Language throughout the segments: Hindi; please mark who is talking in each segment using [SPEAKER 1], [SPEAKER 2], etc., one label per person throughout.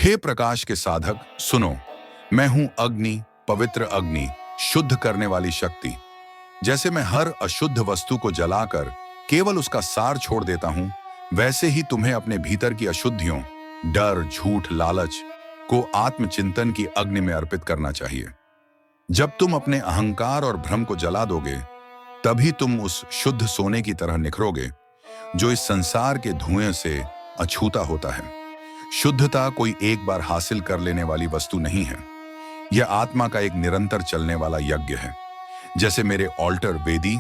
[SPEAKER 1] हे प्रकाश के साधक, सुनो। मैं हूं अग्नि, पवित्र अग्नि, शुद्ध करने वाली शक्ति। जैसे मैं हर अशुद्ध वस्तु को जलाकर केवल उसका सार छोड़ देता हूं, वैसे ही तुम्हें अपने भीतर की अशुद्धियों, डर, झूठ, लालच को आत्मचिंतन की अग्नि में अर्पित करना चाहिए। जब तुम अपने अहंकार और भ्रम को जला दोगे, तभी तुम उस शुद्ध सोने की तरह निखरोगे जो इस संसार के धुएं से अछूता होता है। शुद्धता कोई एक बार हासिल कर लेने वाली वस्तु नहीं है। यह आत्मा का एक निरंतर चलने वाला यज्ञ है। जैसे मेरे ऑल्टर वेदी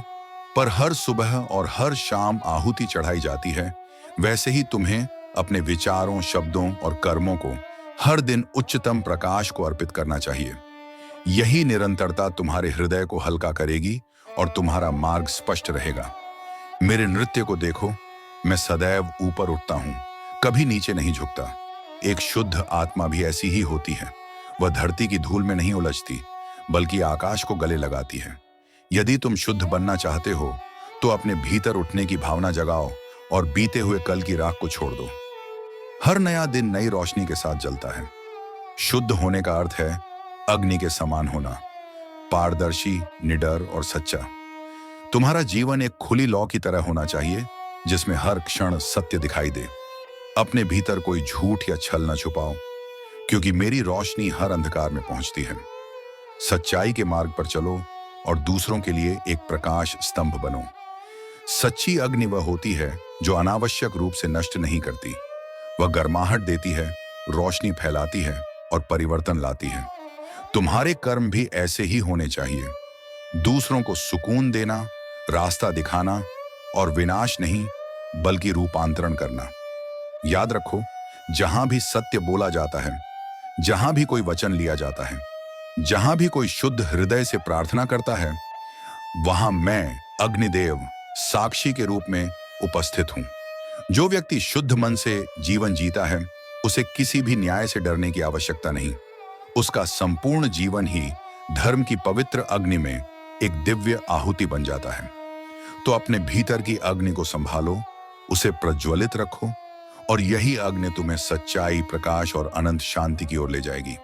[SPEAKER 1] पर हर सुबह और हर शाम आहुति चढ़ाई जाती है, वैसे ही तुम्हें अपने विचारों, शब्दों और कर्मों को हर दिन उच्चतम प्रकाश को अर्पित करना चाहिए। यही निरंतरता तुम्हारे हृदय को हल्का करेगी और तुम्हारा मार्ग स्पष्ट रहेगा। मेरे नृत्य को देखो, मैं सदैव ऊपर उठता हूं, कभी नीचे नहीं झुकता। एक शुद्ध आत्मा भी ऐसी ही होती है। वह धरती की धूल में नहीं उलझती, बल्कि आकाश को गले लगाती है। यदि तुम शुद्ध बनना चाहते हो, तो अपने भीतर उठने की भावना जगाओ और बीते हुए कल की राख को छोड़ दो। हर नया दिन नई रोशनी के साथ जलता है। शुद्ध होने का अर्थ है अग्नि के समान होना, पारदर्शी, निडर और सच्चा। तुम्हारा जीवन एक खुली लौ की तरह होना चाहिए, जिसमें हर क्षण सत्य दिखाई दे। अपने भीतर कोई झूठ या छल न छुपाओ, क्योंकि मेरी रोशनी हर अंधकार में पहुंचती है। सच्चाई के मार्ग पर चलो और दूसरों के लिए एक प्रकाश स्तंभ बनो। सच्ची अग्नि वह होती है जो अनावश्यक रूप से नष्ट नहीं करती। वह गर्माहट देती है, रोशनी फैलाती है और परिवर्तन लाती है। तुम्हारे कर्म भी ऐसे ही होने चाहिए। दूसरों को सुकून देना, रास्ता दिखाना और विनाश नहीं, बल्कि रूपांतरण करना। याद रखो, जहां भी सत्य बोला जाता है, जहां भी कोई वचन लिया जाता है, जहां भी कोई शुद्ध हृदय से प्रार्थना करता है, वहां मैं अग्निदेव साक्षी के रूप में उपस्थित हूं। जो व्यक्ति शुद्ध मन से जीवन जीता है, उसे किसी भी न्याय से डरने की आवश्यकता नहीं। उसका संपूर्ण जीवन ही धर्म की पवित्र अग्नि में एक दिव्य आहुति बन जाता है। तो अपने भीतर की अग्नि को संभालो, उसे प्रज्वलित रखो और यही अग्नि तुम्हें सच्चाई, प्रकाश और अनंत शांति की ओर ले जाएगी।